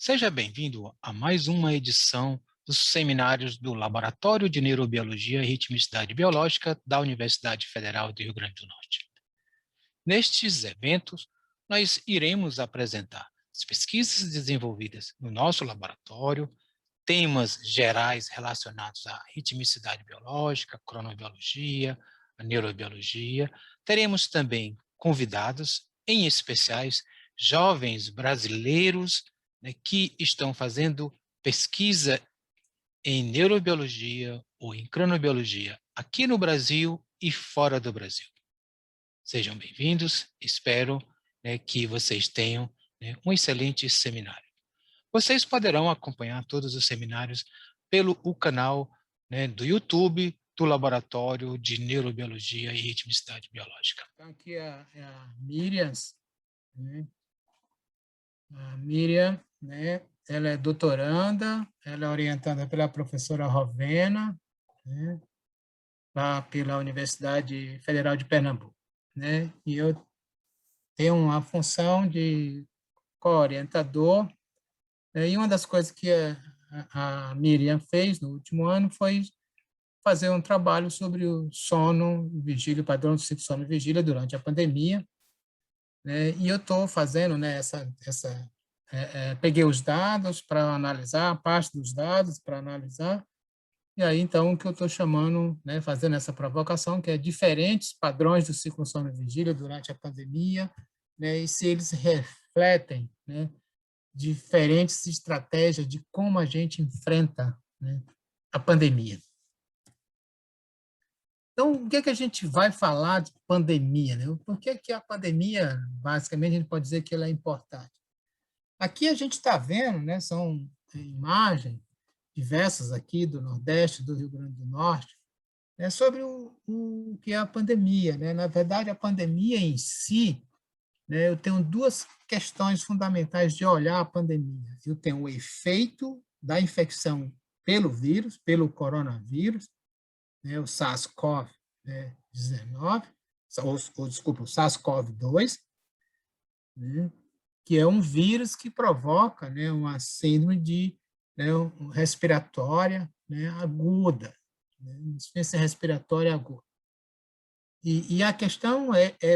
Seja bem-vindo a mais uma edição dos seminários do Laboratório de Neurobiologia e Ritmicidade Biológica da Universidade Federal do Rio Grande do Norte. Nestes eventos, nós iremos apresentar as pesquisas desenvolvidas no nosso laboratório, temas gerais relacionados à ritmicidade biológica, cronobiologia, a neurobiologia. Teremos também convidados, em especiais jovens brasileiros, né, que estão fazendo pesquisa em neurobiologia ou em cronobiologia aqui no Brasil e fora do Brasil. Sejam bem-vindos, espero, né, que vocês tenham, né, um excelente seminário. Vocês poderão acompanhar todos os seminários pelo o canal, né, do YouTube do Laboratório de Neurobiologia e Ritmicidade Biológica. Então, aqui é a Miriam, né? A Miriam, né? Ela é doutoranda, ela é orientada pela professora Rovena, né? Lá pela Universidade Federal de Pernambuco, né? E eu tenho uma função de co-orientador, né? E uma das coisas que a Miriam fez no último ano foi fazer um trabalho sobre o sono, vigília, o padrão do ciclo sono e vigília durante a pandemia, né? E eu estou fazendo, né, peguei os dados para analisar, parte dos dados para analisar, e aí, então, o que eu estou chamando, né, fazendo essa provocação, que é diferentes padrões do ciclo sono-vigília durante a pandemia, né, e se eles refletem, né, diferentes estratégias de como a gente enfrenta, né, a pandemia. Então, o que é que a gente vai falar de pandemia, né? Por que que a pandemia, basicamente, a gente pode dizer que ela é importante? Aqui a gente está vendo, né, são imagens diversas aqui do Nordeste, do Rio Grande do Norte, né, sobre o que é a pandemia, né? Na verdade, a pandemia em si, né, eu tenho duas questões fundamentais de olhar a pandemia. Eu tenho o efeito da infecção pelo vírus, pelo coronavírus, né, o SARS-CoV-19, desculpa, o SARS-CoV-2, né, que é um vírus que provoca, né, uma síndrome né, respiratória, né, aguda, né, insuficiência respiratória aguda. E a questão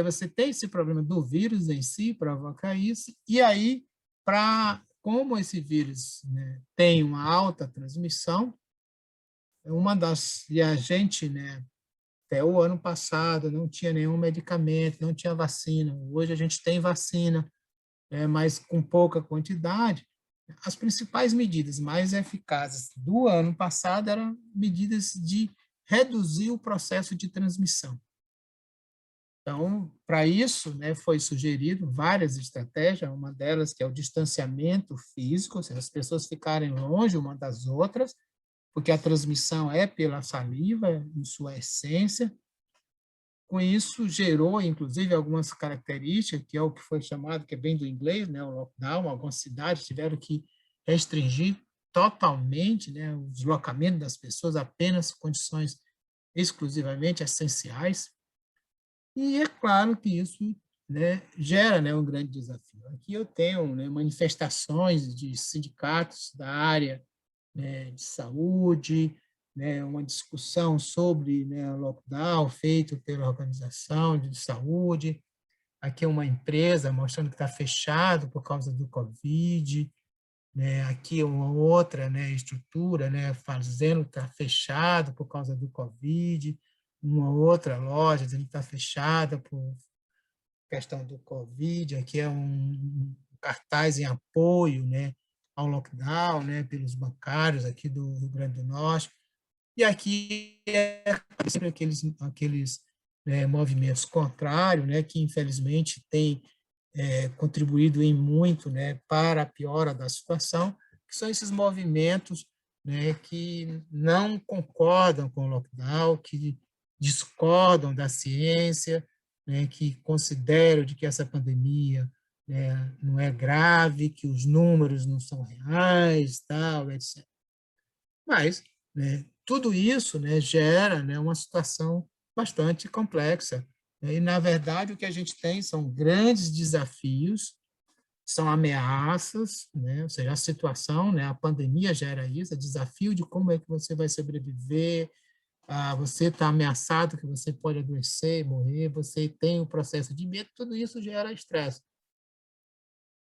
você tem esse problema do vírus em si, provoca isso, e aí, como esse vírus, né, tem uma alta transmissão, e a gente, né, até o ano passado não tinha nenhum medicamento, não tinha vacina, hoje a gente tem vacina, mas com pouca quantidade. As principais medidas mais eficazes do ano passado eram medidas de reduzir o processo de transmissão. Então, para isso, né, foi sugerido várias estratégias, uma delas que é o distanciamento físico, ou seja, as pessoas ficarem longe uma das outras, porque a transmissão é pela saliva, em sua essência. Com isso, gerou, inclusive, algumas características, que é o que foi chamado, que é bem do inglês, né, o lockdown. Algumas cidades tiveram que restringir totalmente, né, o deslocamento das pessoas, apenas condições exclusivamente essenciais. E é claro que isso, né, gera, né, um grande desafio. Aqui eu tenho, né, manifestações de sindicatos da área, né, de saúde, né, uma discussão sobre, né, o lockdown feito pela Organização de Saúde. Aqui é uma empresa mostrando que está fechado por causa do Covid, né, aqui é uma outra, né, estrutura, né, fazendo que está fechado por causa do Covid, uma outra loja dizendo que está fechada por questão do Covid. Aqui é um cartaz em apoio, né, ao lockdown, né, pelos bancários aqui do Rio Grande do Norte. E aqui é sempre aqueles né, movimentos contrários, né, que infelizmente têm contribuído em muito, né, para a piora da situação, que são esses movimentos, né, que não concordam com o lockdown, que discordam da ciência, né, que consideram de que essa pandemia, né, não é grave, que os números não são reais, tal, etc. Mas, né, tudo isso, né, gera, né, uma situação bastante complexa, né, e, na verdade, o que a gente tem são grandes desafios, são ameaças, né? Ou seja, a situação, né? A pandemia gera isso, o desafio de como é que você vai sobreviver, você está ameaçado que você pode adoecer e morrer, você tem o processo de medo, tudo isso gera estresse.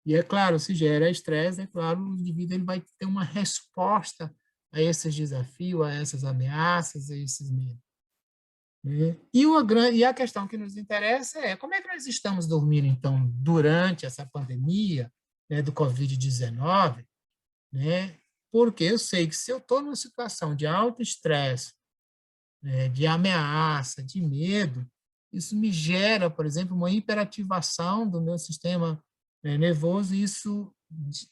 E é claro, se gera estresse, é claro, o indivíduo ele vai ter uma resposta a esses desafios, a essas ameaças, a esses medos. Né? E a questão que nos interessa é como é que nós estamos dormindo, então, durante essa pandemia, né, do Covid-19, né? Porque eu sei que se eu estou numa situação de alto estresse, né, de ameaça, de medo, isso me gera, por exemplo, uma hiperativação do meu sistema, né, nervoso, e isso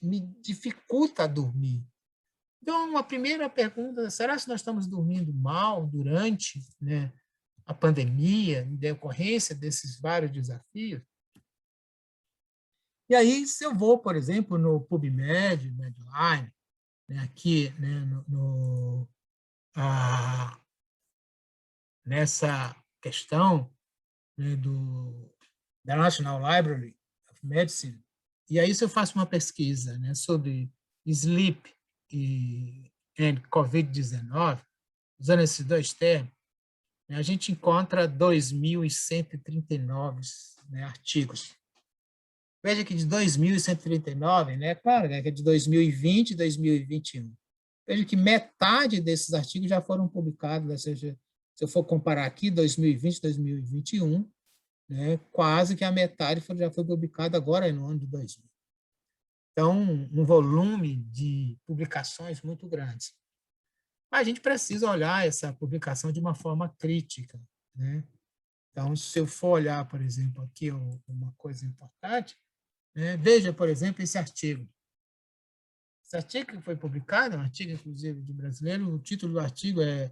me dificulta dormir. Então, a primeira pergunta, será que nós estamos dormindo mal durante, né, a pandemia, em decorrência desses vários desafios? E aí, se eu vou, por exemplo, no PubMed, Medline, né, aqui, né, nessa questão, né, da National Library of Medicine, e aí se eu faço uma pesquisa, né, sobre sleep e COVID-19, usando esses dois termos, né, a gente encontra 2.139, né, artigos. Veja que de 2.139, né, claro, né, que é de 2020 e 2021. Veja que metade desses artigos já foram publicados, ou seja, se eu for comparar aqui 2020 e 2021, né, quase que a metade já foi publicada agora no ano de 2000. Então, um volume de publicações muito grande. Mas a gente precisa olhar essa publicação de uma forma crítica, né? Então, se eu for olhar, por exemplo, aqui uma coisa importante, né, veja, por exemplo, esse artigo. Esse artigo que foi publicado, é um artigo, inclusive, de brasileiro, o título do artigo é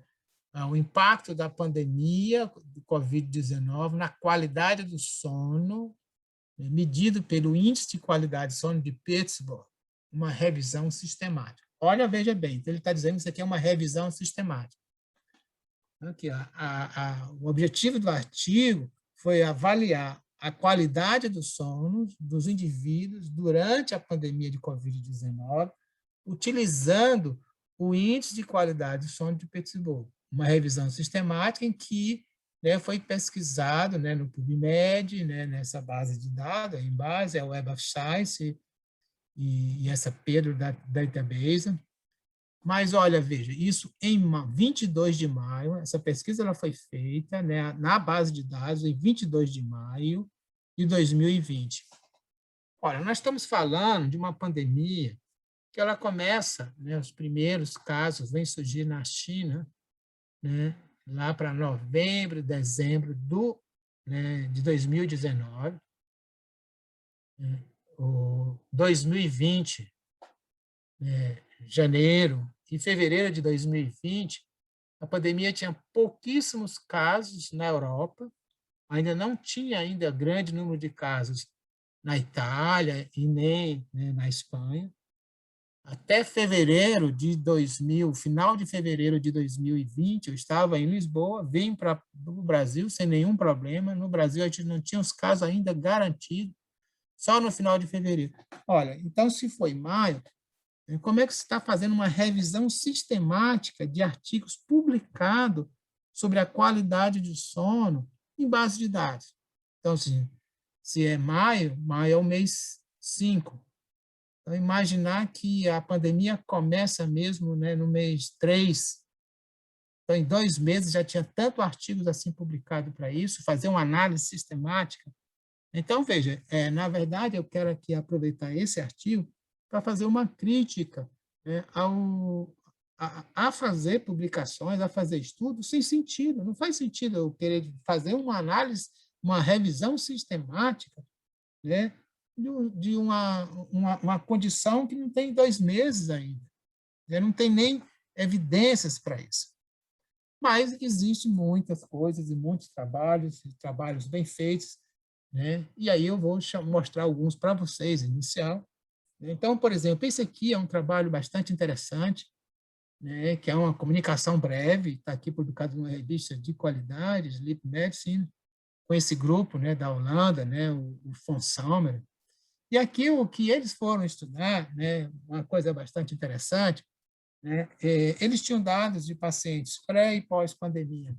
o impacto da pandemia do Covid-19 na qualidade do sono, medido pelo Índice de Qualidade de Sono de Pittsburgh, uma revisão sistemática. Olha, veja bem, então ele está dizendo que isso aqui é uma revisão sistemática. Aqui, o objetivo do artigo foi avaliar a qualidade do sono dos indivíduos durante a pandemia de Covid-19, utilizando o Índice de Qualidade do Sono de Pittsburgh, uma revisão sistemática em que, né, foi pesquisado, né, no PubMed, né, nessa base de dados, em base, é o Web of Science e essa Pedro Database. Mas, olha, veja, isso em 22 de maio, essa pesquisa ela foi feita, né, na base de dados em 22 de maio de 2020. Olha, nós estamos falando de uma pandemia que ela começa, né, os primeiros casos vêm surgir na China, né, lá para novembro, dezembro de 2019. Né, o 2020, né, janeiro e fevereiro de 2020, a pandemia tinha pouquíssimos casos na Europa, ainda não tinha ainda grande número de casos na Itália e nem, né, na Espanha. Até fevereiro de 2000, final de fevereiro de 2020, eu estava em Lisboa, vim para o Brasil sem nenhum problema. No Brasil, a gente não tinha os casos ainda garantidos, só no final de fevereiro. Olha, então, se foi maio, como é que você está fazendo uma revisão sistemática de artigos publicados sobre a qualidade de sono em base de dados? Então, se é maio, maio é o mês 5. Então, imaginar que a pandemia começa mesmo, né, no mês 3. Então, em 2 meses já tinha tanto artigos assim publicado para isso, fazer uma análise sistemática. Então, veja, na verdade, eu quero aqui aproveitar esse artigo para fazer uma crítica, né, a fazer publicações, a fazer estudos sem sentido. Não faz sentido eu querer fazer uma análise, uma revisão sistemática, né, de uma condição que não tem 2 meses ainda, né, não tem nem evidências para isso. Mas existem muitas coisas e muitos trabalhos bem feitos, né? E aí eu vou mostrar alguns para vocês, inicial. Então, por exemplo, esse aqui é um trabalho bastante interessante, né, que é uma comunicação breve, está aqui publicado numa revista de qualidade, Sleep Medicine, com esse grupo, né, da Holanda, né, o von Sommer. E aqui o que eles foram estudar, né, uma coisa bastante interessante, né, eles tinham dados de pacientes pré e pós-pandemia.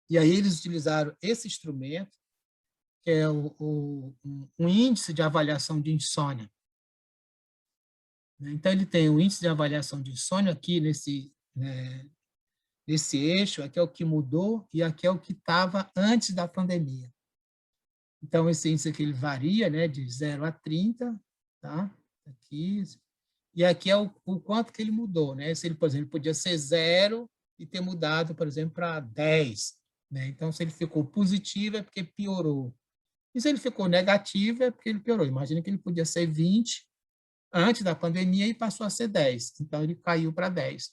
E aí eles utilizaram esse instrumento, que é um índice de avaliação de insônia. Então, ele tem o índice de avaliação de insônia aqui nesse eixo, aqui é o que mudou e aqui é o que estava antes da pandemia. Então, esse índice aqui ele varia, né, de 0 a 30, tá? Aqui, e aqui é o quanto que ele mudou, né? Se ele, por exemplo, podia ser 0 e ter mudado, por exemplo, para 10, né? Então, se ele ficou positivo é porque piorou. E se ele ficou negativo é porque ele piorou. Imagina que ele podia ser 20 antes da pandemia e passou a ser 10. Então, ele caiu para 10.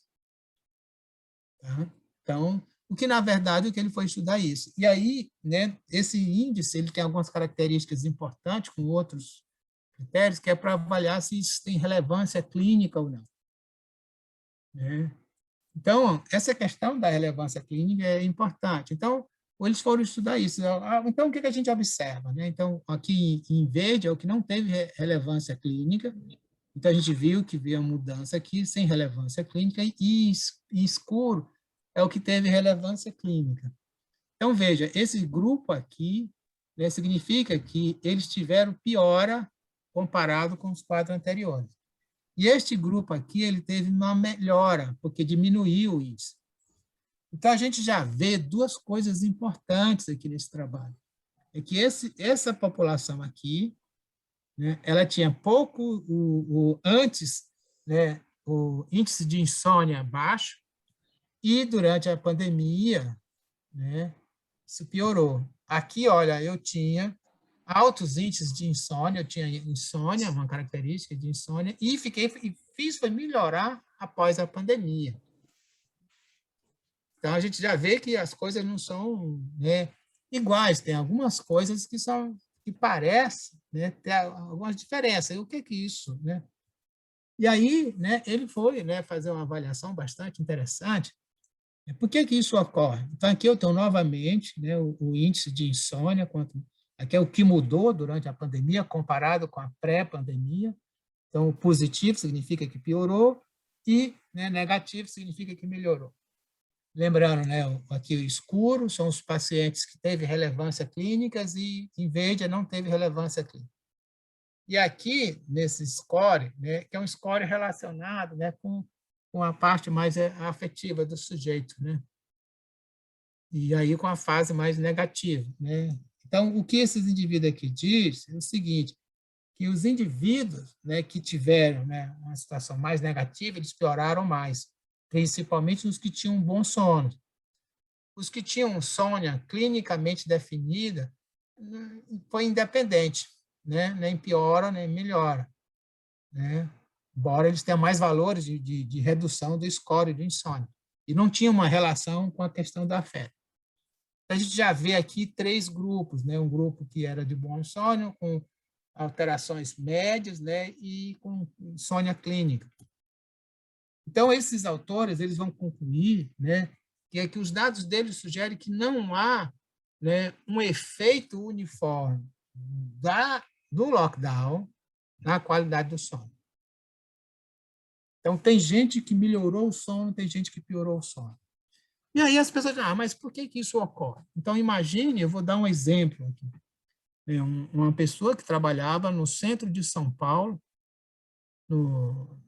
Tá? Então, o que, na verdade, o que ele foi estudar isso. E aí, né, esse índice ele tem algumas características importantes com outros critérios, que é para avaliar se isso tem relevância clínica ou não. Né? Então, essa questão da relevância clínica é importante. Então, eles foram estudar isso. Então, o que a gente observa? Né? Então, aqui em verde é o que não teve relevância clínica. Então, a gente viu que veio a mudança aqui sem relevância clínica, e escuro é o que teve relevância clínica. Então, veja, esse grupo aqui, né, significa que eles tiveram piora comparado com os quadros anteriores. E este grupo aqui, ele teve uma melhora, porque diminuiu isso. Então, a gente já vê duas coisas importantes aqui nesse trabalho. É que essa população aqui, né, ela tinha pouco, antes, né, o índice de insônia baixo, e durante a pandemia, né, isso piorou. Aqui, olha, eu tinha altos índices de insônia, eu tinha insônia, uma característica de insônia, e fiz foi melhorar após a pandemia. Então, a gente já vê que as coisas não são, né, iguais, tem algumas coisas que parecem, né, ter algumas diferenças. E o que é isso? Né? E aí, né, ele foi, né, fazer uma avaliação bastante interessante. Por que isso ocorre? Então, aqui eu tenho novamente, né, o índice de insônia, aqui é o que mudou durante a pandemia comparado com a pré-pandemia. Então, o positivo significa que piorou e, né, negativo significa que melhorou. Lembrando, né, aqui o escuro são os pacientes que teve relevância clínicas e em verde não teve relevância clínica. E aqui, nesse score, né, que é um score relacionado, né, com a parte mais afetiva do sujeito, né? E aí com a fase mais negativa, né? Então, o que esses indivíduos aqui diz é o seguinte, que os indivíduos, né, que tiveram, né, uma situação mais negativa, eles pioraram mais, principalmente os que tinham um bom sono. Os que tinham insônia clinicamente definida, foi independente, né? Nem piora, nem melhora. Né? Embora eles tenham mais valores de redução do score de insônia. E não tinha uma relação com a questão da fé. Então, a gente já vê aqui 3 grupos, né? Um grupo que era de bom insônia, com alterações médias, né? E com insônia clínica. Então, esses autores eles vão concluir, né, que os dados deles sugerem que não há, né, um efeito uniforme do lockdown na qualidade do sono. Então, tem gente que melhorou o sono, tem gente que piorou o sono. E aí as pessoas dizem, mas por que isso ocorre? Então, imagine, eu vou dar um exemplo aqui. Uma pessoa que trabalhava no centro de São Paulo,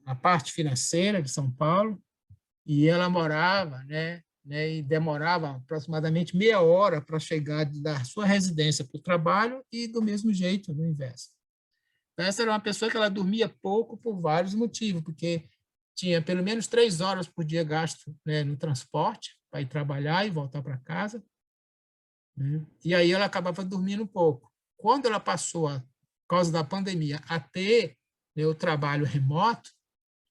na parte financeira de São Paulo, e ela morava, né, e demorava aproximadamente meia hora para chegar da sua residência para o trabalho e do mesmo jeito, no inverso. Então, essa era uma pessoa que ela dormia pouco por vários motivos, porque tinha pelo menos 3 horas por dia gasto, né, no transporte para ir trabalhar e voltar para casa, né? E aí ela acabava dormindo pouco. Quando ela passou, por causa da pandemia, a ter, né, o trabalho remoto,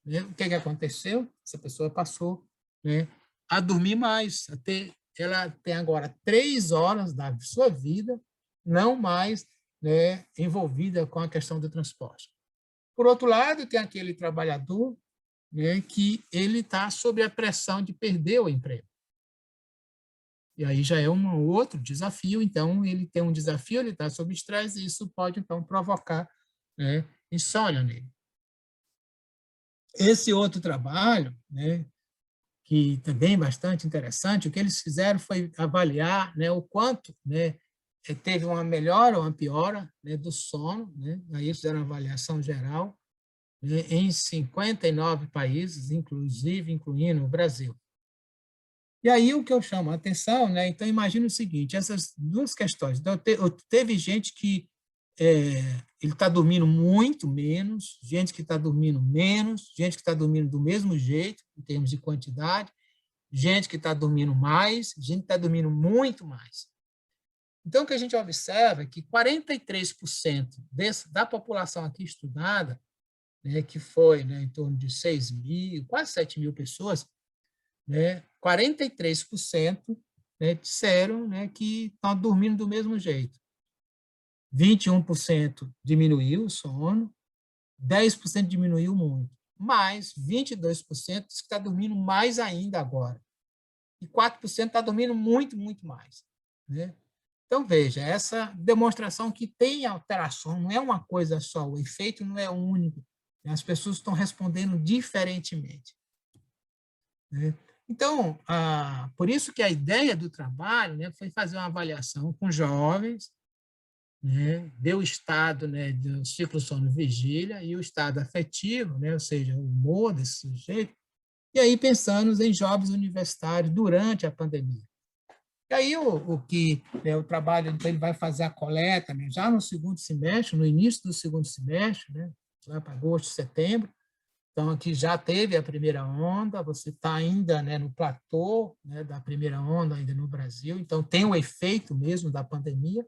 né, o que aconteceu? Essa pessoa passou, né, a dormir mais, ela tem agora 3 horas da sua vida, não mais, né, envolvida com a questão do transporte. Por outro lado, tem aquele trabalhador, né, que ele está sob a pressão de perder o emprego. E aí já é um outro desafio, então ele tem um desafio, ele está sob estresse, e isso pode, então, provocar, né, insônia nele. Esse outro trabalho, né, que também é bastante interessante, o que eles fizeram foi avaliar, né, o quanto, né, teve uma melhora ou uma piora, né, do sono, né, aí eles fizeram uma avaliação geral, né, em 59 países, incluindo o Brasil. E aí o que eu chamo a atenção, né, então imagina o seguinte, essas duas questões, então, teve gente que ele está dormindo muito menos, gente que está dormindo menos, gente que está dormindo do mesmo jeito, em termos de quantidade, gente que está dormindo mais, gente que está dormindo muito mais. Então, o que a gente observa é que 43% da população aqui estudada, né, que foi, né, em torno de 6 mil, quase 7 mil pessoas, né, 43%, né, disseram, né, que estão dormindo do mesmo jeito. 21% diminuiu o sono, 10% diminuiu muito, mas 22% diz que está dormindo mais ainda agora. E 4% está dormindo muito, muito mais. Né? Então, veja, essa demonstração que tem alteração, não é uma coisa só, o efeito não é único, né? As pessoas estão respondendo diferentemente. Né? Então, por isso que a ideia do trabalho, né, foi fazer uma avaliação com jovens, né, ver o estado, né, do ciclo sono-vigília e o estado afetivo, né, ou seja, o humor desse sujeito, e aí pensando em jovens universitários durante a pandemia. E aí o que, né, o trabalho, então, ele vai fazer a coleta, né, já no segundo semestre, no início do segundo semestre, né, lá para agosto, setembro. Então, aqui já teve a primeira onda, você está ainda, né, no platô, né, da primeira onda ainda no Brasil, então tem o efeito mesmo da pandemia,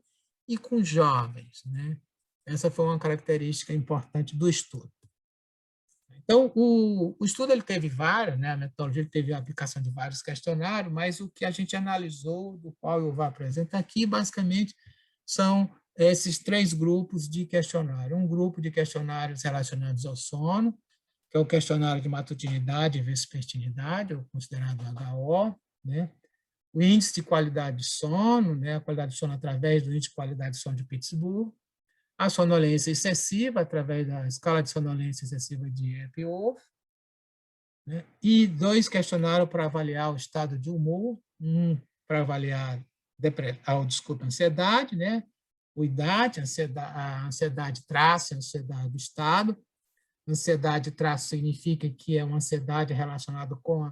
e com jovens. Né? Essa foi uma característica importante do estudo. Então, o estudo ele teve vários, né, a metodologia ele teve a aplicação de vários questionários, mas o que a gente analisou, do qual eu vou apresentar aqui, basicamente, são esses 3 grupos de questionário. Um grupo de questionários relacionados ao sono, que é o questionário de matutinidade e vespertinidade, ou considerado HO, né? O índice de qualidade de sono, né? A qualidade de sono através do índice de qualidade de sono de Pittsburgh, a sonolência excessiva, através da escala de sonolência excessiva de Epworth, né? E 2 questionários para avaliar o estado de humor, um para avaliar ansiedade, né? O IDAT, a ansiedade traço, a ansiedade do estado. Ansiedade traço significa que é uma ansiedade relacionada com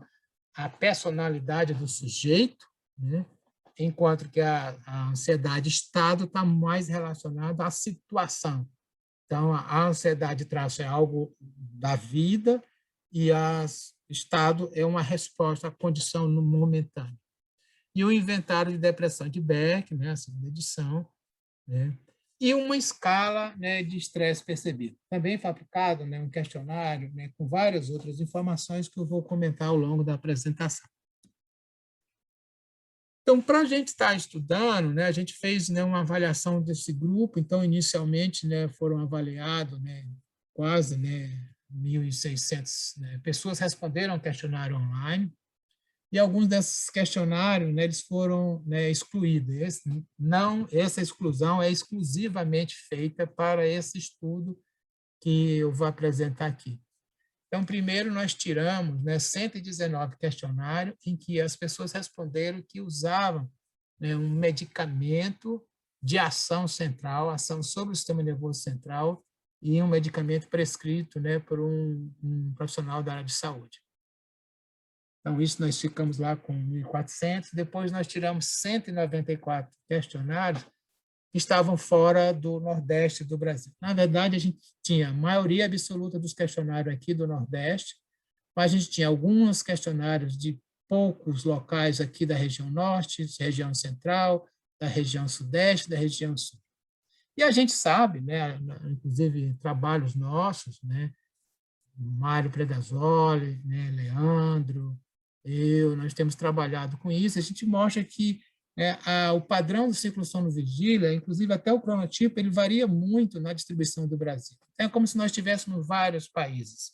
a personalidade do sujeito, né? Enquanto que a ansiedade estado está mais relacionada à situação. Então, a ansiedade traço é algo da vida e o estado é uma resposta à condição momentânea. E o inventário de depressão de Beck, né, a segunda edição, né, e uma escala, né, de estresse percebido. Também fabricado, né, um questionário, né, com várias outras informações que eu vou comentar ao longo da apresentação. Então, para a gente estar estudando, né, a gente fez, né, uma avaliação desse grupo. Então, inicialmente, né, foram avaliados, né, quase, né, 1.600, né, pessoas responderam ao questionário online, e alguns desses questionários, né, eles foram, né, excluídos. Essa exclusão é exclusivamente feita para esse estudo que eu vou apresentar aqui. Então, primeiro nós tiramos, né, 119 questionários em que as pessoas responderam que usavam, né, um medicamento de ação central, ação sobre o sistema nervoso central, e um medicamento prescrito, né, por um profissional da área de saúde. Então, isso nós ficamos lá com 1.400. Depois nós tiramos 194 questionários que estavam fora do Nordeste do Brasil. Na verdade, a gente tinha a maioria absoluta dos questionários aqui do Nordeste, mas a gente tinha alguns questionários de poucos locais aqui da região Norte, região Central, da região Sudeste, da região Sul. E a gente sabe, né, inclusive trabalhos nossos, né, Mário Predazoli, né, Leandro, nós temos trabalhado com isso. A gente mostra que o padrão do ciclo sono-vigília, inclusive até o cronotipo, ele varia muito na distribuição do Brasil. É como se nós tivéssemos vários países.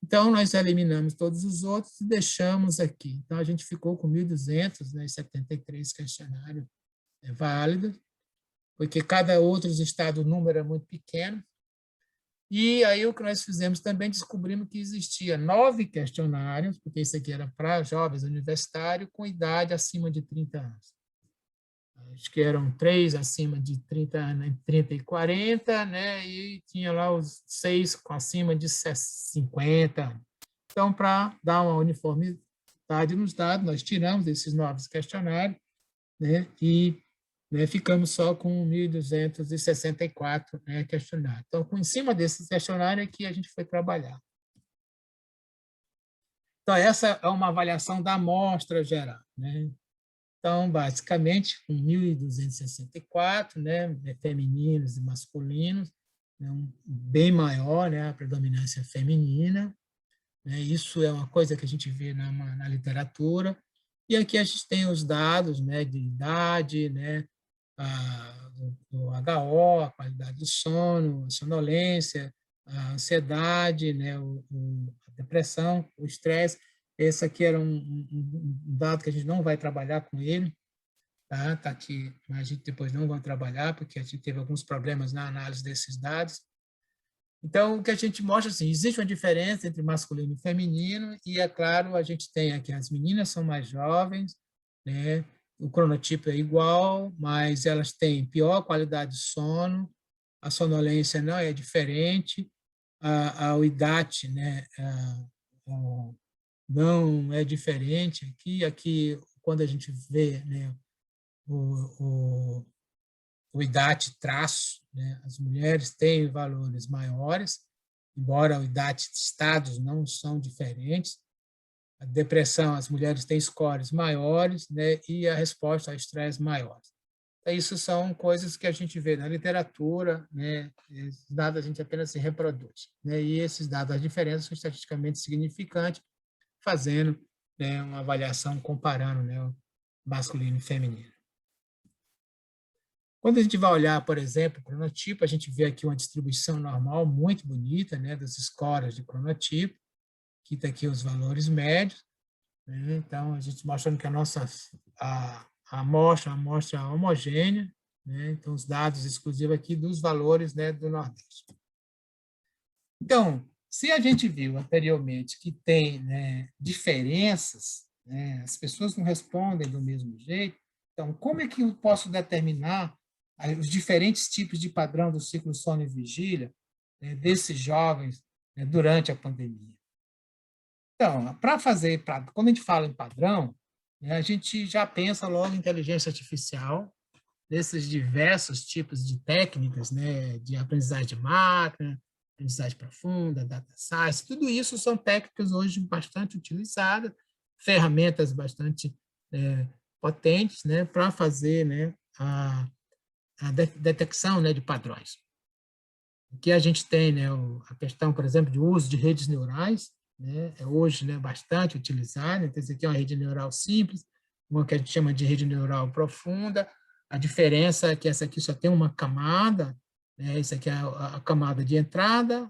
Então, nós eliminamos todos os outros e deixamos aqui. Então, a gente ficou com 1.200, né, 73 questionários válidos, porque cada outro estado, o número é muito pequeno. E aí, o que nós fizemos também, descobrimos que existia 9 questionários, porque isso aqui era para jovens universitários com idade acima de 30 anos. Acho que eram 3 acima de 30 anos, entre 30 e 40, né? E tinha lá os 6 com acima de 50. Então, para dar uma uniformidade nos dados, nós tiramos esses 9 questionários, né? E, né, ficamos só com 1.264, né, questionários. Então, em cima desses questionários é que a gente foi trabalhar. Então, essa é uma avaliação da amostra geral, né? Então, basicamente, com 1.264, né, femininos e masculinos, né, bem maior, né, a predominância feminina, né, isso é uma coisa que a gente vê na literatura. E aqui a gente tem os dados, né, de idade, né, do HO, a qualidade do sono, a sonolência, a ansiedade, né, a depressão, o estresse. Esse aqui era um dado que a gente não vai trabalhar com ele, tá? Tá aqui, mas a gente depois não vai trabalhar, porque a gente teve alguns problemas na análise desses dados. Então, o que a gente mostra, assim, existe uma diferença entre masculino e feminino, e, é claro, a gente tem aqui, as meninas são mais jovens, né? O cronotipo é igual, mas elas têm pior qualidade de sono, a sonolência não é diferente, o IDAT, né, não é diferente. Aqui, quando a gente vê, né, o, o IDAT traço, né, as mulheres têm valores maiores, embora o IDAT de estados não são diferentes. A depressão, as mulheres têm scores maiores, né, e a resposta ao estresse maiores. Então, isso são coisas que a gente vê na literatura, né, esses dados a gente apenas se reproduz, né, e esses dados, as diferenças são estatisticamente significantes, fazendo, né, uma avaliação comparando, né, o masculino e feminino. Quando a gente vai olhar, por exemplo, o cronotipo, a gente vê aqui uma distribuição normal muito bonita, né, das scores de cronotipo, que está aqui os valores médios, né? Então, a gente mostrando que a amostra é homogênea, né? Então, os dados exclusivos aqui dos valores, né, do Nordeste. Então, se a gente viu anteriormente que tem, né, diferenças, né, as pessoas não respondem do mesmo jeito, então, como é que eu posso determinar os diferentes tipos de padrão do ciclo sono e vigília, né, desses jovens, né, durante a pandemia? Então, quando a gente fala em padrão, né, a gente já pensa logo em inteligência artificial, desses diversos tipos de técnicas, né, de aprendizagem de máquina, aprendizagem profunda, data science, tudo isso são técnicas hoje bastante utilizadas, ferramentas bastante potentes, né, para fazer, né, a detecção, né, de padrões. Aqui a gente tem, né, a questão, por exemplo, de uso de redes neurais, né, é hoje, né, bastante utilizada. Então, essa aqui é uma rede neural simples, uma que a gente chama de rede neural profunda. A diferença é que essa aqui só tem uma camada, né, essa aqui é a camada de entrada,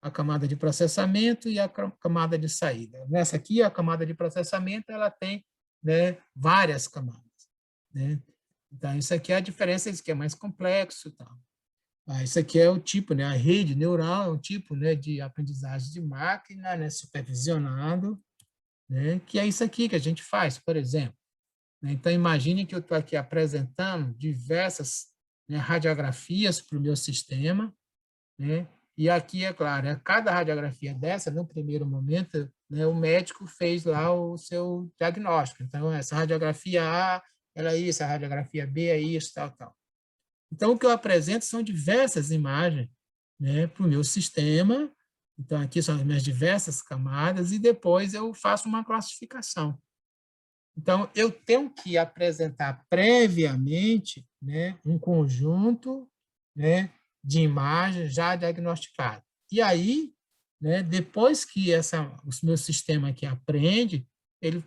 a camada de processamento e a camada de saída. Nessa aqui, a camada de processamento, ela tem, né, várias camadas, né? Então, isso aqui é a diferença, isso aqui é mais complexo, tal. Isso aqui é o tipo, né? A rede neural é um tipo, né, de aprendizagem de máquina, né, supervisionado, né, que é isso aqui que a gente faz, por exemplo. Né? Então, imagine que eu estou aqui apresentando diversas, né, radiografias para o meu sistema, né, e aqui, é claro, cada radiografia dessa, no primeiro momento, né, o médico fez lá o seu diagnóstico. Então, essa radiografia A, ela é isso, a radiografia B é isso, tal, tal. Então, o que eu apresento são diversas imagens, né, para o meu sistema. Então, aqui são as minhas diversas camadas, e depois eu faço uma classificação. Então, eu tenho que apresentar previamente, né, um conjunto, né, de imagens já diagnosticadas. E aí, né, depois que o meu sistema aqui aprende, ele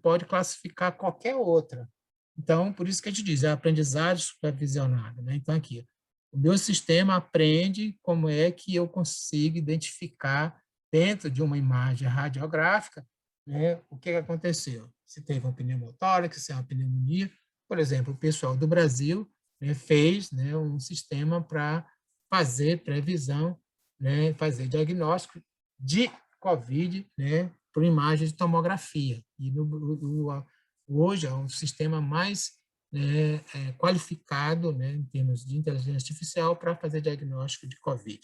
pode classificar qualquer outra. Então, por isso que a gente diz, é a aprendizagem supervisionada, né? Então, aqui, o meu sistema aprende como é que eu consigo identificar dentro de uma imagem radiográfica, né, o que aconteceu. Se teve uma pneumotórax, se é uma pneumonia. Por exemplo, o pessoal do Brasil, né, fez, né, um sistema para fazer previsão, né, fazer diagnóstico de COVID, né, por imagem de tomografia. E hoje é um sistema mais, né, qualificado, né, em termos de inteligência artificial para fazer diagnóstico de COVID.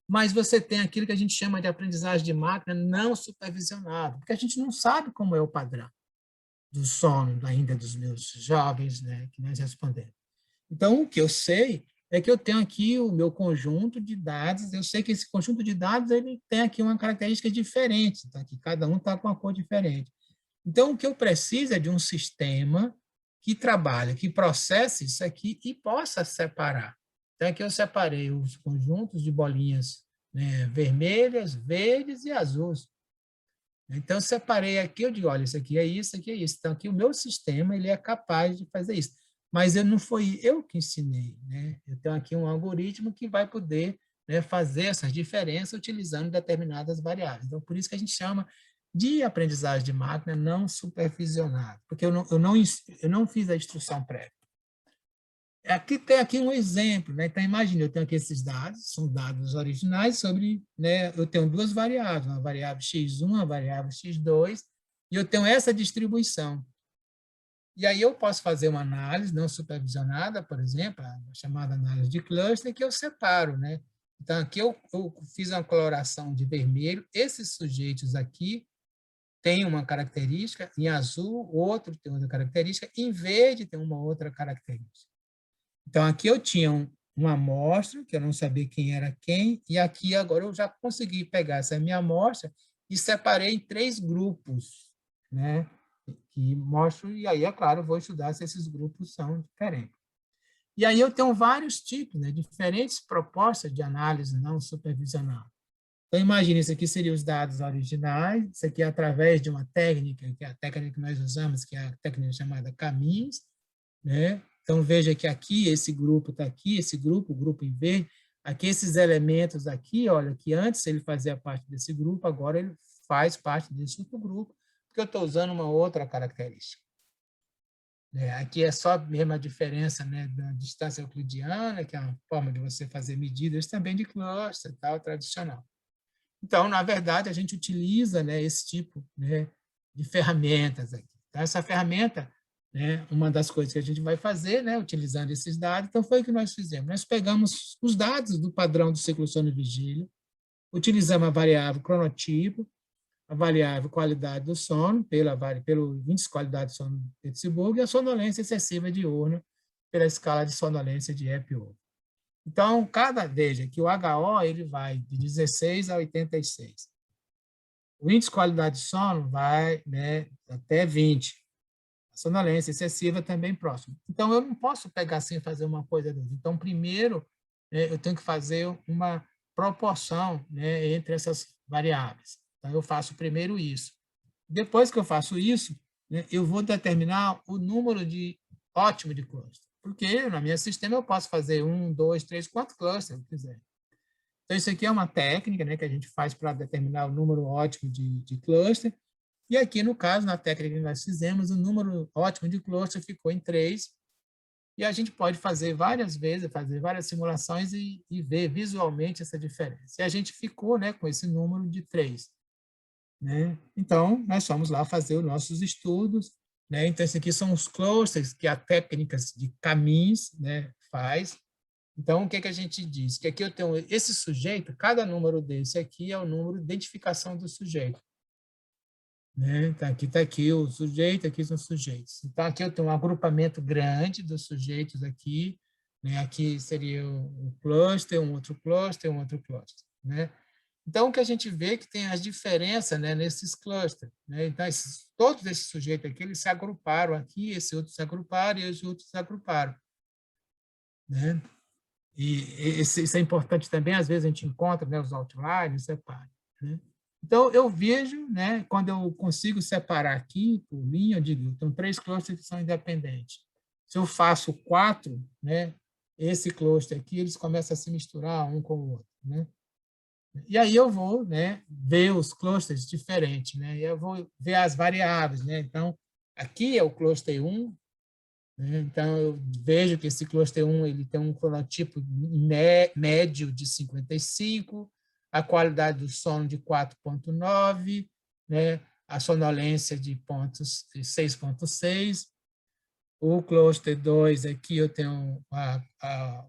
Mas você tem aquilo que a gente chama de aprendizagem de máquina não supervisionada, porque a gente não sabe como é o padrão do sono ainda dos meus jovens, né, que nós respondemos. Então, o que eu sei é que eu tenho aqui o meu conjunto de dados, eu sei que esse conjunto de dados ele tem aqui uma característica diferente, tá? Que cada um está com uma cor diferente. Então, o que eu preciso é de um sistema que trabalhe, que processe isso aqui e possa separar. Então, aqui eu separei os conjuntos de bolinhas, né, vermelhas, verdes e azuis. Então, eu separei aqui, eu digo, olha, isso aqui é isso, isso aqui é isso. Então, aqui o meu sistema ele é capaz de fazer isso. Mas não foi eu que ensinei, né? Eu tenho aqui um algoritmo que vai poder, né, fazer essas diferenças utilizando determinadas variáveis. Então, por isso que a gente chama de aprendizagem de máquina não supervisionada, porque eu não fiz a instrução prévia. Aqui tem aqui um exemplo, né? Então, imagine, eu tenho aqui esses dados, são dados originais sobre, né? Eu tenho duas variáveis, uma variável x1, uma variável x2, e eu tenho essa distribuição. E aí eu posso fazer uma análise não supervisionada, por exemplo, a chamada análise de cluster, que eu separo, né? Então, aqui eu fiz uma coloração de vermelho, esses sujeitos aqui têm uma característica, em azul, outro tem outra característica, em verde tem uma outra característica. Então, aqui eu tinha uma amostra, que eu não sabia quem era quem, e aqui agora eu já consegui pegar essa minha amostra e separei em 3 grupos, né? Que mostro, e aí, é claro, eu vou estudar se esses grupos são diferentes. E aí eu tenho vários tipos, né? Diferentes propostas de análise não supervisional. Então, imagine, isso aqui seriam os dados originais, isso aqui é através de uma técnica, que é a técnica que nós usamos, que é a técnica chamada caminhos, né? Então, veja que aqui, esse grupo está aqui, esse grupo, o grupo em verde, aqui esses elementos aqui, olha, que antes ele fazia parte desse grupo, agora ele faz parte desse outro grupo, porque eu estou usando uma outra característica. Aqui é só mesmo a diferença, né, da distância euclidiana, que é uma forma de você fazer medidas também de cluster, tal, tradicional. Então, na verdade, a gente utiliza, né, esse tipo, né, de ferramentas aqui. Então, essa ferramenta, né, uma das coisas que a gente vai fazer, né, utilizando esses dados, então foi o que nós fizemos. Nós pegamos os dados do padrão do ciclo sono e vigília, utilizamos a variável cronotipo, a variável qualidade do sono, pelo índice de qualidade do sono de Pittsburgh, e a sonolência excessiva diurna, pela escala de sonolência de Epworth. Então, veja que o HO ele vai de 16 a 86. O índice de qualidade de sono vai, né, até 20. A sonolência excessiva também próximo. Então, eu não posso pegar assim e fazer uma coisa dessa. Então, primeiro, né, eu tenho que fazer uma proporção, né, entre essas variáveis. Então, eu faço primeiro isso. Depois que eu faço isso, né, eu vou determinar o número de ótimo de cluster. Porque no meu sistema eu posso fazer 1, 2, 3, quantos clusters eu quiser. Então, isso aqui é uma técnica, né, que a gente faz para determinar o número ótimo de cluster. E aqui, no caso, na técnica que nós fizemos, o número ótimo de cluster ficou em 3. E a gente pode fazer várias vezes, fazer várias simulações e ver visualmente essa diferença. E a gente ficou, né, com esse número de 3. Né? Então, nós fomos lá fazer os nossos estudos. Né? Então, esses aqui são os clusters que a técnica de caminhos, né, faz. Então, o que a gente diz? Que aqui eu tenho esse sujeito, cada número desse aqui é o número de identificação do sujeito. Né? Então, aqui está aqui o sujeito, aqui são os sujeitos. Então, aqui eu tenho um agrupamento grande dos sujeitos aqui. Né? Aqui seria um cluster, um outro cluster, um outro cluster. Né? Então, o que a gente vê é que tem as diferenças, né, nesses clusters. Né? Então, todos esses sujeitos aqui, eles se agruparam aqui, esse outro se agruparam e esse outro se agruparam. Né? E isso é importante também, às vezes a gente encontra, né, os outliers, separa. Né? Então, eu vejo, né, quando eu consigo separar aqui, por linha, eu digo, então, 3 clusters que são independentes. Se eu faço 4, né, esse cluster aqui, eles começam a se misturar um com o outro. Né? E aí eu vou, né, ver os clusters diferentes, né? E eu vou ver as variáveis, né? Então, aqui é o cluster 1, né? Então eu vejo que esse cluster 1 ele tem um cronotipo médio de 55, a qualidade do sono de 4,9, né? A sonolência de 6,6. O cluster 2 aqui eu tenho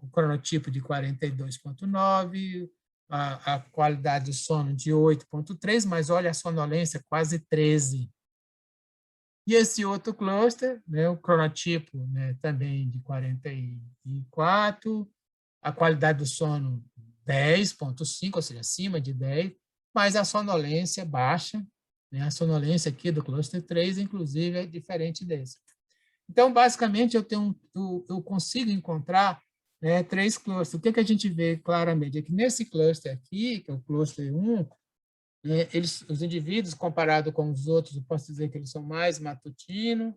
o cronotipo de 42,9, a qualidade do sono de 8,3, mas olha a sonolência, quase 13. E esse outro cluster, né, o cronotipo, né, também de 44, a qualidade do sono 10,5, ou seja, acima de 10, mas a sonolência baixa, né, a sonolência aqui do cluster 3, inclusive, é diferente desse. Então, basicamente, eu consigo encontrar, né, 3 clusters. O que a gente vê claramente é que nesse cluster aqui, que é o cluster 1, né, os indivíduos, comparado com os outros, eu posso dizer que eles são mais matutinos,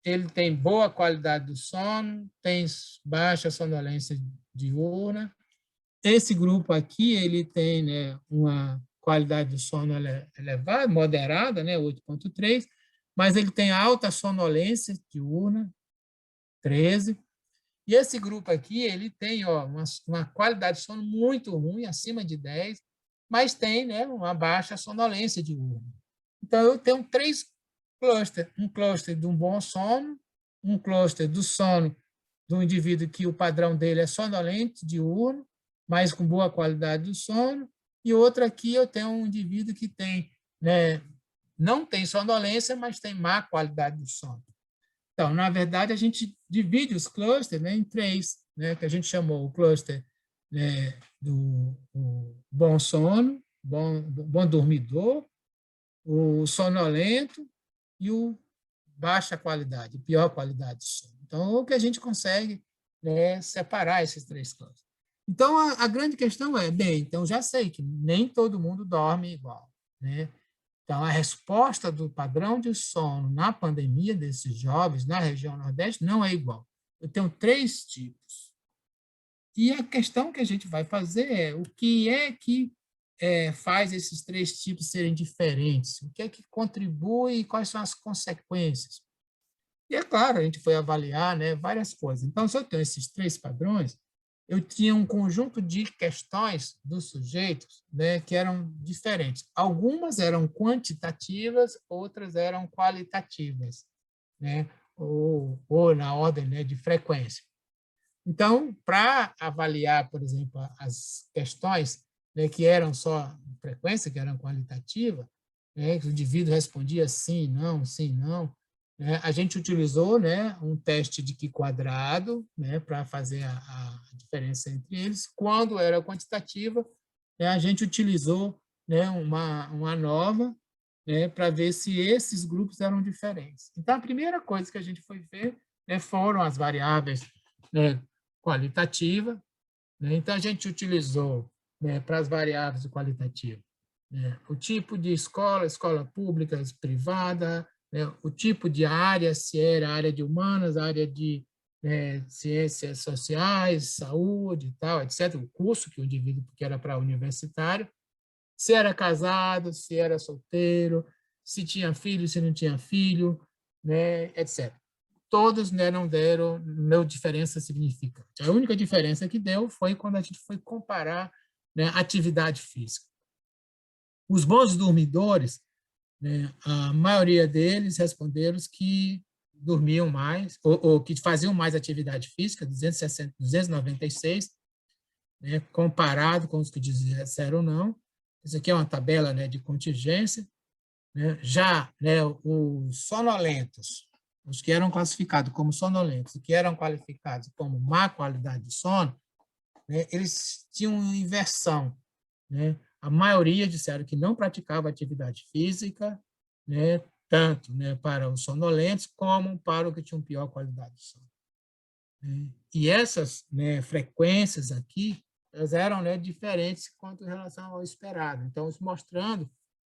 ele tem boa qualidade do sono, tem baixa sonolência diurna. Esse grupo aqui, ele tem, né, uma qualidade do sono elevada, moderada, né, 8,3, mas ele tem alta sonolência diurna, 13. E esse grupo aqui, ele tem, ó, uma qualidade de sono muito ruim, acima de 10, mas tem, né, uma baixa sonolência diurna. Então, eu tenho 3 clusters. Um cluster de um bom sono, um cluster do sono do indivíduo que o padrão dele é sonolento, diurno, mas com boa qualidade do sono, e outro aqui eu tenho um indivíduo que tem, né, não tem sonolência, mas tem má qualidade do sono. Então, na verdade, a gente divide os clusters, né, em 3, né, que a gente chamou o cluster, né, do bom sono, bom dormidor, o sonolento e o baixa qualidade, pior qualidade de sono. Então, o que a gente consegue, né, separar esses 3 clusters. Então, a grande questão é, bem, então já sei que nem todo mundo dorme igual, né? Então, a resposta do padrão de sono na pandemia desses jovens na região Nordeste não é igual. Eu tenho 3 tipos. E a questão que a gente vai fazer é o que é que faz esses 3 tipos serem diferentes? O que é que contribui e quais são as consequências? E é claro, a gente foi avaliar, né, várias coisas. Então, se eu tenho esses 3 padrões, eu tinha um conjunto de questões dos sujeitos, né, que eram diferentes. Algumas eram quantitativas, outras eram qualitativas, né, ou na ordem, né, de frequência. Então, para avaliar, por exemplo, as questões, né, que eram só frequência, que eram qualitativa, né, que o indivíduo respondia sim, não, né, a gente utilizou, né, um teste de Q quadrado, né, para fazer a diferença entre eles. Quando era quantitativa, né, a gente utilizou, né, uma nova, né, para ver se esses grupos eram diferentes. Então, a primeira coisa que a gente foi ver, né, foram as variáveis, né, qualitativa, né? Então, a gente utilizou, né, para as variáveis qualitativas, né, o tipo de escola, escola pública, privada, né, o tipo de área, se era área de humanas, área de, né, ciências sociais, saúde e tal, etc., o curso que o indivíduo, porque era para universitário, se era casado, se era solteiro, se tinha filho, se não tinha filho, né, etc. Todos, né, não deram diferença significante. A única diferença que deu foi quando a gente foi comparar, né, atividade física. Os bons dormidores, né, a maioria deles responderam que dormiam mais, ou que faziam mais atividade física, 296, né, comparado com os que disseram não. Isso aqui é uma tabela, né, de contingência. Né? Já, né, os sonolentos, os que eram classificados como sonolentos, que eram qualificados como má qualidade de sono, né, eles tinham inversão. Né? A maioria disseram que não praticava atividade física, né, tanto, né, para os sonolentos como para o que tinham pior qualidade de sono. Né? E essas, né, frequências aqui, elas eram, né, diferentes quanto em relação ao esperado. Então, isso mostrando,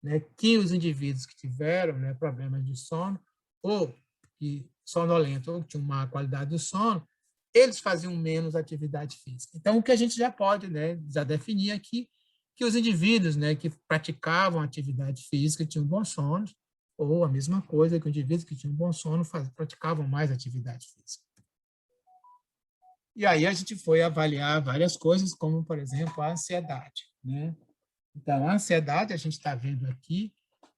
né, que os indivíduos que tiveram, né, problemas de sono, ou que sonolento, ou que tinham má qualidade do sono, eles faziam menos atividade física. Então, o que a gente já pode, né, já definir aqui que os indivíduos, né, que praticavam atividade física tinham bons sonos, ou a mesma coisa que os indivíduos que tinham bom sono praticavam mais atividade física. E aí a gente foi avaliar várias coisas, como, por exemplo, a ansiedade, né? Então, a ansiedade, a gente está vendo aqui,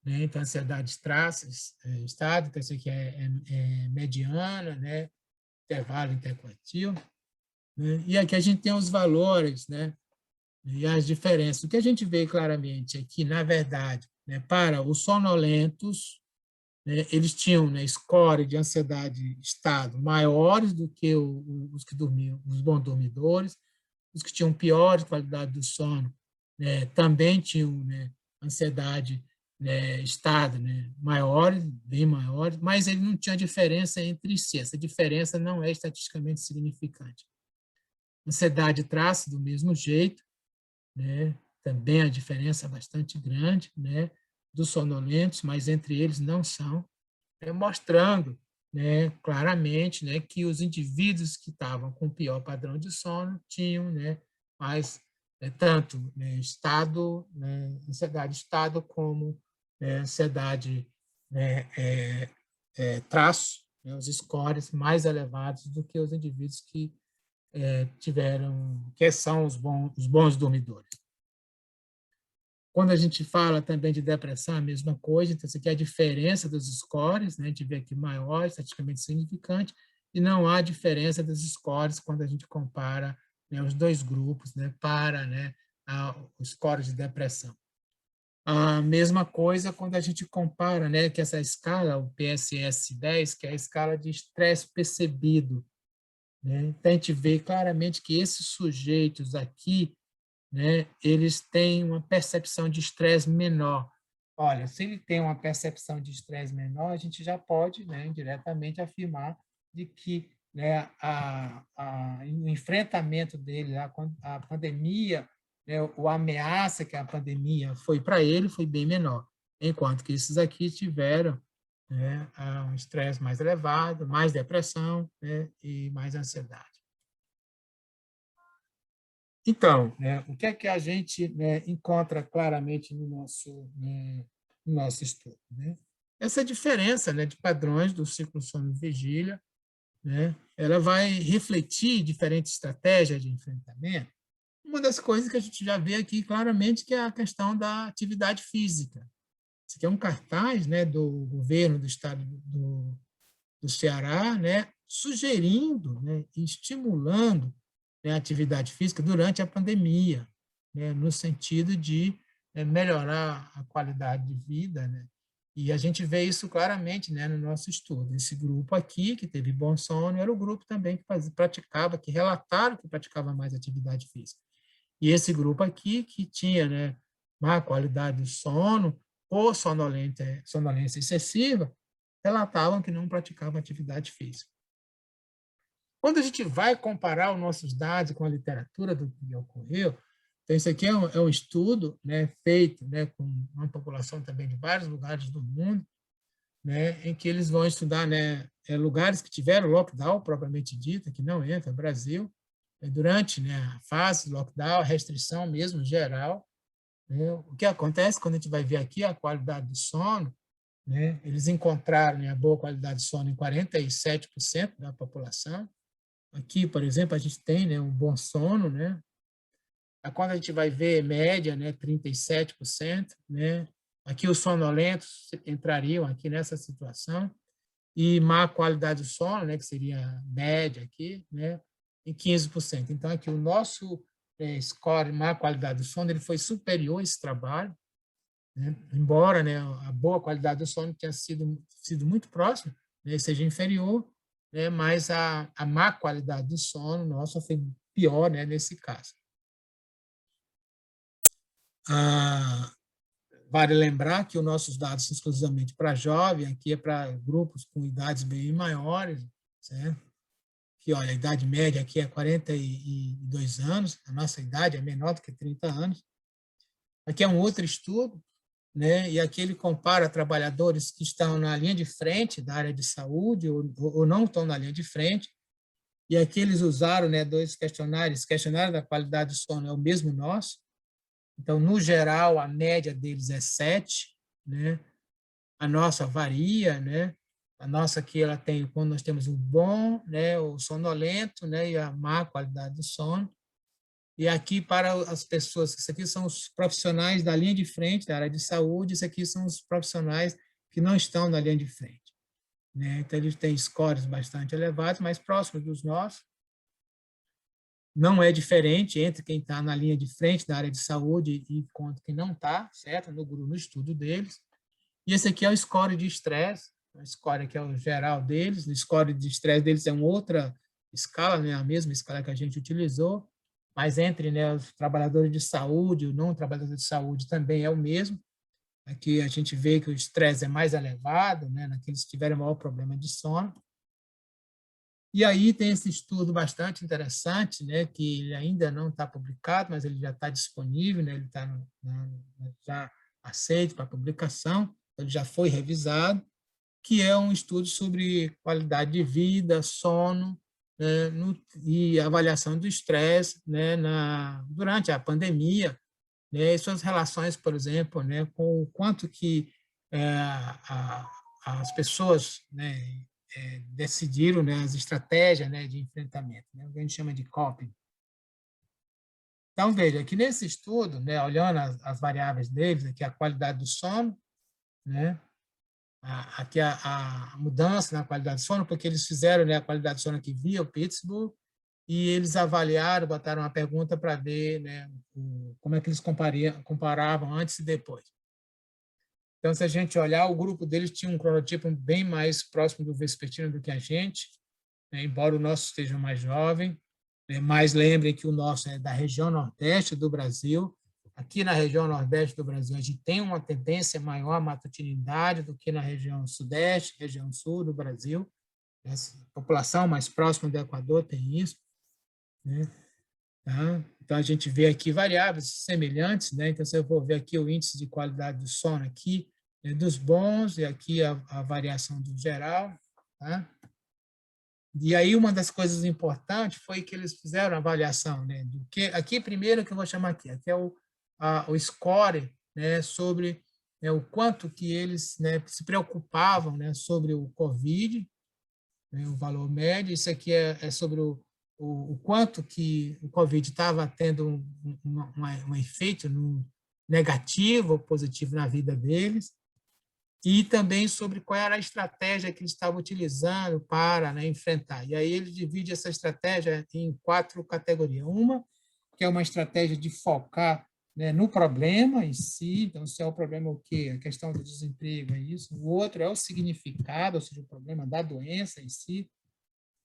né? Então, a ansiedade traços, estado, então, isso aqui é mediana, né? Intervalo interquartil, né? E aqui a gente tem os valores, né? E as diferenças. O que a gente vê claramente aqui, na verdade, né? Para os sonolentos, né? Eles tinham, né, score de ansiedade, estado, maiores do que os que dormiam, os bons dormidores. Os que tinham pior qualidade do sono, né, também tinham, né, ansiedade, né, estado, né, maiores, bem maiores, mas ele não tinha diferença entre si. Essa diferença não é estatisticamente significante. Ansiedade traço do mesmo jeito, né, também a diferença é bastante grande, né, dos sonolentos, mas entre eles não são, né, mostrando, né, claramente, né, que os indivíduos que estavam com pior padrão de sono tinham, né, mais, tanto, né, estado, né, ansiedade estado como, né, ansiedade, né, traço, né, os scores mais elevados do que os indivíduos que que são os bons dormidores. Quando a gente fala também de depressão, a mesma coisa, então isso aqui é a diferença dos scores, né? A gente vê aqui maior, estatisticamente significante, e não há diferença dos scores quando a gente compara, né, os dois grupos, né, para, né, os scores de depressão. A mesma coisa quando a gente compara, né, que essa escala, o PSS-10, que é a escala de estresse percebido, né? Então a gente vê claramente que esses sujeitos aqui, né, eles têm uma percepção de estresse menor. Olha, se ele tem uma percepção de estresse menor, a gente já pode, né, indiretamente afirmar de que, né, o enfrentamento dele a pandemia, né, a ameaça que a pandemia foi para ele foi bem menor, enquanto que esses aqui tiveram, né, um estresse mais elevado, mais depressão, né, e mais ansiedade. Então, né, o que é que a gente, né, encontra claramente no nosso estudo? Né? Essa diferença, né, de padrões do ciclo sono-vigília, né, ela vai refletir diferentes estratégias de enfrentamento. Uma das coisas que a gente já vê aqui claramente que é a questão da atividade física. Isso aqui é um cartaz, né, do governo do estado do Ceará, né, sugerindo, né, e estimulando, né, a atividade física durante a pandemia, né, no sentido de, melhorar a qualidade de vida, né? E a gente vê isso claramente, né, no nosso estudo. Esse grupo aqui, que teve bom sono, era o grupo também que praticava, que relataram que praticava mais atividade física. E esse grupo aqui, que tinha, né, má qualidade do sono ou sonolência excessiva, relatavam que não praticavam atividade física. Quando a gente vai comparar os nossos dados com a literatura do que ocorreu, então isso aqui é um estudo, né, feito, né, com uma população também de vários lugares do mundo, né, em que eles vão estudar, né, lugares que tiveram lockdown, propriamente dito, que não entra, Brasil, durante, né, a fase lockdown, a restrição mesmo geral, né, o que acontece quando a gente vai ver aqui a qualidade do sono, né, eles encontraram, né, a boa qualidade de sono em 47% da população. Aqui, por exemplo, a gente tem, né, um bom sono, né? Quando a gente vai ver média, né, 37%, né? Aqui os sonolentos entrariam aqui nessa situação e má qualidade do sono, né, que seria média aqui, né, em 15%. Então aqui o nosso score má qualidade do sono, ele foi superior a esse trabalho, né? Embora, né, a boa qualidade do sono tenha sido muito próxima, né, seja inferior, né, mas a má qualidade do sono nossa foi pior, né, nesse caso. Vale lembrar que os nossos dados são exclusivamente para jovem, aqui é para grupos com idades bem maiores, certo? Que, olha, a idade média aqui é 42 anos, a nossa idade é menor do que 30 anos. Aqui é um outro estudo, né? E aqui ele compara trabalhadores que estão na linha de frente da área de saúde ou não estão na linha de frente. E aqui eles usaram, né, dois questionários. O questionário da qualidade do sono é o mesmo nosso, Então, no geral, a média deles é 7, né? A nossa varia, né? A nossa aqui, ela tem, quando nós temos o bom, né, o sonolento, né, e a má qualidade do sono. E aqui, para as pessoas, isso aqui são os profissionais da linha de frente, da área de saúde, isso aqui são os profissionais que não estão na linha de frente, né? Então, eles têm scores bastante elevados, mais próximos dos nossos. Não é diferente entre quem está na linha de frente da área de saúde e contra quem não está, certo? No estudo deles. E esse aqui é o score de estresse, o score aqui é o geral deles, o score de estresse deles é uma outra escala, né? A mesma escala que a gente utilizou, mas entre, né, os trabalhadores de saúde e o não trabalhador de saúde também é o mesmo. Aqui a gente vê que o estresse é mais elevado, né, naqueles que tiverem maior problema de sono. E aí tem esse estudo bastante interessante, né, que ele ainda não está publicado, mas ele já está disponível, né, ele está já aceito para publicação, ele já foi revisado, que é um estudo sobre qualidade de vida, sono, né, e avaliação do estresse, né, durante a pandemia, né, e suas relações, por exemplo, né, com o quanto que as pessoas, né, decidiram, né, as estratégias, né, de enfrentamento, né, o que a gente chama de coping. Então, veja, aqui nesse estudo, né, olhando as variáveis deles, aqui a qualidade do sono, né, aqui a mudança na qualidade do sono, porque eles fizeram, né, a qualidade do sono aqui via o Pittsburgh, e eles avaliaram, botaram uma pergunta para ver, né, como é que eles comparavam antes e depois. Então, se a gente olhar, o grupo deles tinha um cronotipo bem mais próximo do vespertino do que a gente, né, embora o nosso esteja mais jovem, né, mas lembrem que o nosso é da região nordeste do Brasil. Aqui na região nordeste do Brasil, a gente tem uma tendência maior à matutinidade do que na região sudeste, região sul do Brasil. Essa população mais próxima do Equador tem isso, né? Tá? Então, a gente vê aqui variáveis semelhantes, né? Então, se eu vou ver aqui o índice de qualidade do sono aqui, né, dos bons, e aqui a variação do geral, tá? E aí, uma das coisas importantes foi que eles fizeram a avaliação, né? Do que, aqui, primeiro, que eu vou chamar aqui é o score, né? Sobre, né, o quanto que eles, né, se preocupavam, né? Sobre o COVID, né, o valor médio. Isso aqui é sobre o quanto que o COVID estava tendo um efeito negativo ou positivo na vida deles, e também sobre qual era a estratégia que eles estavam utilizando para, né, enfrentar. E aí ele divide essa estratégia em 4 categorias. Uma, que é uma estratégia de focar, né, no problema em si, então, se é o problema o quê? A questão do desemprego, é isso. O outro é o significado, ou seja, o problema da doença em si.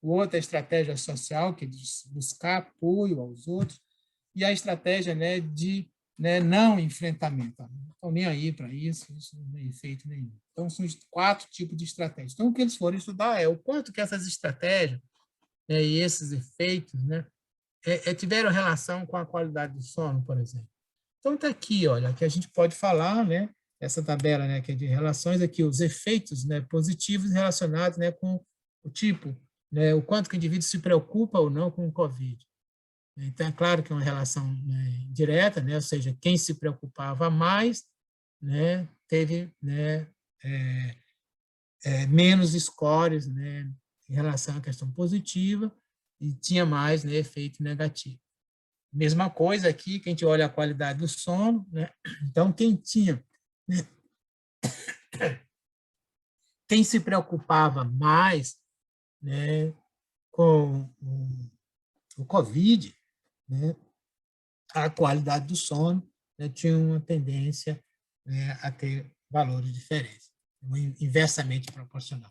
O outro é a estratégia social, que é de buscar apoio aos outros. E a estratégia, né, de, né, não enfrentamento. Não estão nem aí para isso, isso não tem efeito nenhum. Então, são os 4 tipos de estratégias. Então, o que eles foram estudar é o quanto que essas estratégias, né, e esses efeitos, né, tiveram relação com a qualidade do sono, por exemplo. Então, está aqui, olha, que a gente pode falar, né, essa tabela, né, que é de relações aqui, os efeitos, né, positivos relacionados, né, com o tipo, né, o quanto que o indivíduo se preocupa ou não com o COVID. Então, é claro que é uma relação, né, direta, né, ou seja, quem se preocupava mais, né, teve, né, menos scores, né, em relação à questão positiva, e tinha mais, né, efeito negativo. Mesma coisa aqui, que a gente olha a qualidade do sono, né? Então, quem tinha, né, quem se preocupava mais, né, com o COVID, né, a qualidade do sono, né, tinha uma tendência, né, a ter valores diferentes, inversamente proporcional.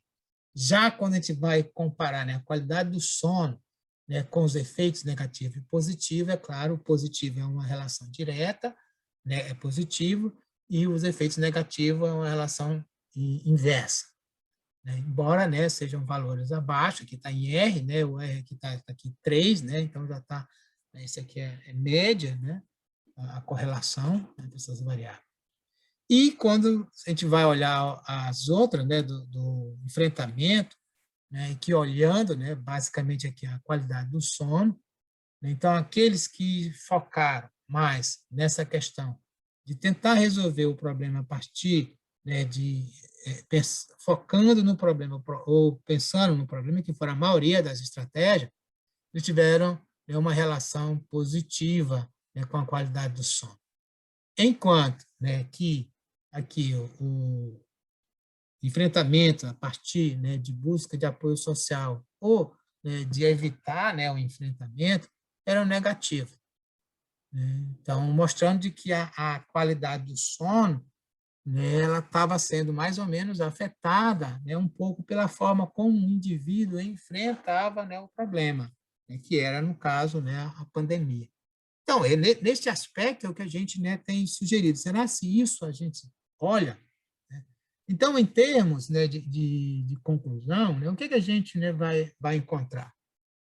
Já quando a gente vai comparar, né, a qualidade do sono, né, com os efeitos negativo e positivo, é claro, o positivo é uma relação direta, né, é positivo, e os efeitos negativos é uma relação inversa. Né? Embora, né, sejam valores abaixo, aqui está em R, né, o R aqui está aqui 3, né, então já está, né, esse aqui é média, né, a correlação entre essas variáveis. E quando a gente vai olhar as outras, né, do enfrentamento, né, que olhando, né, basicamente aqui a qualidade do sono, né, então aqueles que focaram, mais nessa questão de tentar resolver o problema a partir, né, focando no problema ou pensando no problema, que for a maioria das estratégias, eles tiveram, né, uma relação positiva, né, com a qualidade do sono. Enquanto, né, que aqui o enfrentamento a partir, né, de busca de apoio social ou, né, de evitar, né, o enfrentamento eram negativos, né? Então, mostrando de que a qualidade do sono, né, ela estava sendo mais ou menos afetada, né, um pouco pela forma como o indivíduo enfrentava, né, o problema, né, que era, no caso, né, a pandemia. Então, neste aspecto é o que a gente, né, tem sugerido. Será se isso a gente olha, né? Então, em termos, né, de conclusão, né, o que a gente, né, vai encontrar?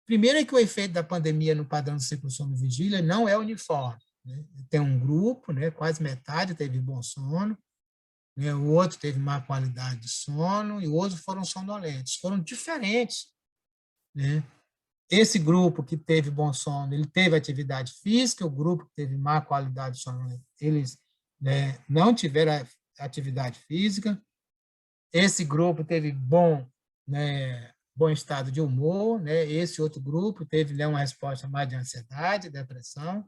Primeiro é que o efeito da pandemia no padrão de ciclo sono-vigília não é uniforme, né? Tem um grupo, né, quase metade teve bom sono, né, o outro teve má qualidade de sono e o outro foram sonolentos. Foram diferentes, né? Esse grupo que teve bom sono, ele teve atividade física, o grupo que teve má qualidade de sono, eles, né, não tiveram atividade física. Esse grupo teve né, bom estado de humor, né? Esse outro grupo teve, né, uma resposta mais de ansiedade, depressão.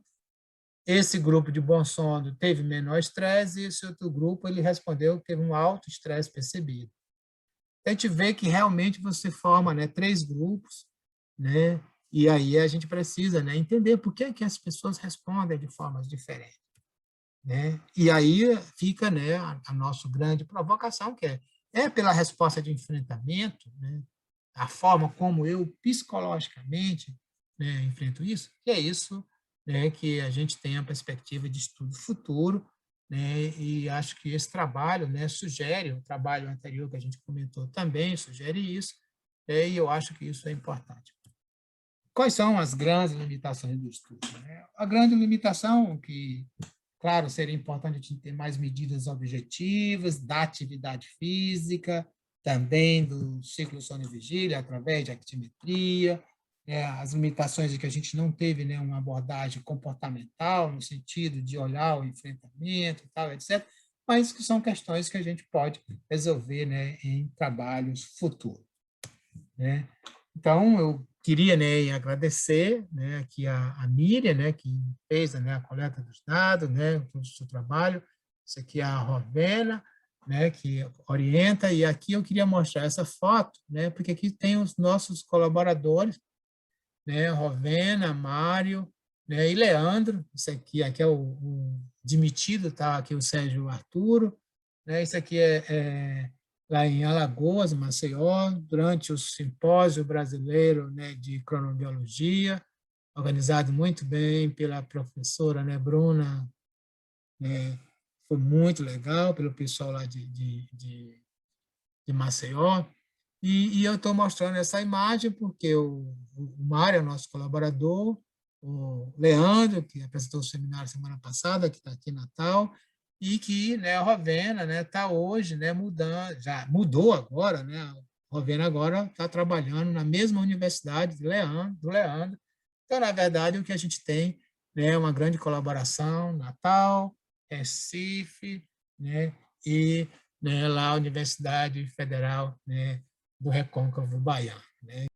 Esse grupo de bom sono teve menor estresse e esse outro grupo ele respondeu que teve um alto estresse percebido. A gente vê que realmente você forma, né, 3 grupos, né, e aí a gente precisa, né, entender por que as pessoas respondem de formas diferentes, né? E aí fica, né, a nossa grande provocação, que é pela resposta de enfrentamento, né, a forma como eu psicologicamente, né, enfrento isso, que é isso, né, que a gente tem a perspectiva de estudo futuro, né, e acho que esse trabalho, né, sugere, o trabalho anterior que a gente comentou também sugere isso, e eu acho que isso é importante. Quais são as grandes limitações do estudo, né? A grande limitação que, claro, seria importante a gente ter mais medidas objetivas da atividade física, também do ciclo sono e vigília, através de actimetria, né, as limitações de que a gente não teve, né, uma abordagem comportamental, no sentido de olhar o enfrentamento e tal, etc., mas que são questões que a gente pode resolver, né, em trabalhos futuros, né? Então, eu queria, né, agradecer, né, aqui a Miriam, né, que fez, né, a coleta dos dados, né, todo o seu trabalho. Isso aqui é a Rovena, né, que orienta, e aqui eu queria mostrar essa foto, né, porque aqui tem os nossos colaboradores, né, Rovena, Mário, né, e Leandro. Isso aqui é o demitido, tá? Aqui o Sérgio Arturo, né? Isso aqui é lá em Alagoas, Maceió, durante o Simpósio Brasileiro, né, de Cronobiologia, organizado muito bem pela professora, né, Bruna, né, foi muito legal, pelo pessoal lá de Maceió. E eu estou mostrando essa imagem porque o Mário é o nosso colaborador, o Leandro, que apresentou o seminário semana passada, que está aqui em Natal, e que, né, a Rovena, né, está hoje, né, mudando, já mudou agora, né, a Rovena agora está trabalhando na mesma universidade do Leandro. Então, na verdade, o que a gente tem, né, é uma grande colaboração, Natal, Recife, né, e, né, lá a Universidade Federal, né, do Recôncavo Baiano, né?